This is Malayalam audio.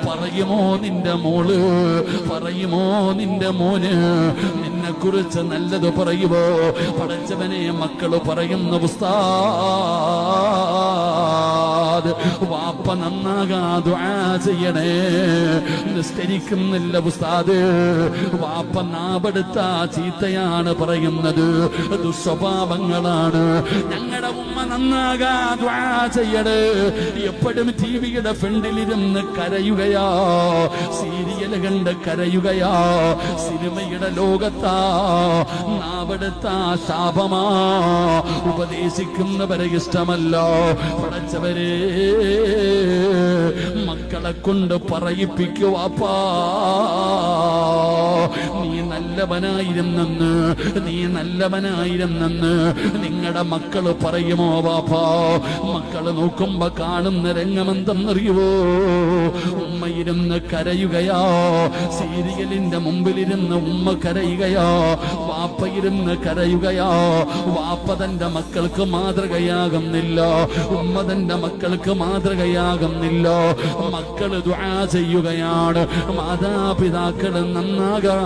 പറയുമോ നിന്റെ മോള്, പറയുമോ നിന്റെ മോന് നിന്നെ കുറിച്ച് നല്ലത് പറയുമോ? പടച്ചവനെ മക്കള് പറയുന്ന ഉസ്താദ് വാപ്പ നന്നാകാ ദുആ ചെയ്യണേ. നിസ്കരിക്കുന്നില്ല ഉസ്താദ്, വാപ്പ നാപെടുത്ത ചീത്തയാണ് പറയുന്നത്, ദുസ്വഭാവങ്ങളാണ്. ഞങ്ങളുടെ ഉമ്മ നന്നാകാ ദുആ ചെയ്യണേ. എപ്പോഴും ടിവിയുടെ ഫ്രണ്ടിലിരുന്ന് കരയുകയാ, സീരിയൽ കണ്ട് കരയുകയാ, സിനിമയുടെ ലോകത്താ, നാവെടുത്ത ശാപമാ, ഉപദേശിക്കുന്നവരെ ഇഷ്ടമല്ല. പടച്ചവരെ മക്കളെ കൊണ്ട് പറയിപ്പിക്കുവാപ്പാ, നീ നല്ലവനായിരുന്നെന്ന്, നീ നല്ലവനായിരുന്നെന്ന് നിങ്ങളുടെ മക്കള് പറയുമോ വാപ്പാ? മക്കള് നോക്കുമ്പോ കാണുന്ന രംഗമെന്തെന്നറിയുവോ? ഉമ്മയിരുന്ന് കരയുകയാ, സീരിയലിന്റെ മുമ്പിലിരുന്ന് ഉമ്മ കരയുകയാ, വാപ്പയിരുന്ന് കരയുകയാ. വാപ്പ തന്റെ മക്കൾക്ക് മാതൃകയാകുന്നില്ല, ഉമ്മ തന്റെ മക്കൾക്ക് മാതൃകയാകുന്നില്ല. മക്കള് ദുആ ചെയ്യുകയാണ്, മാതാപിതാക്കൾ നന്നാകാൻ.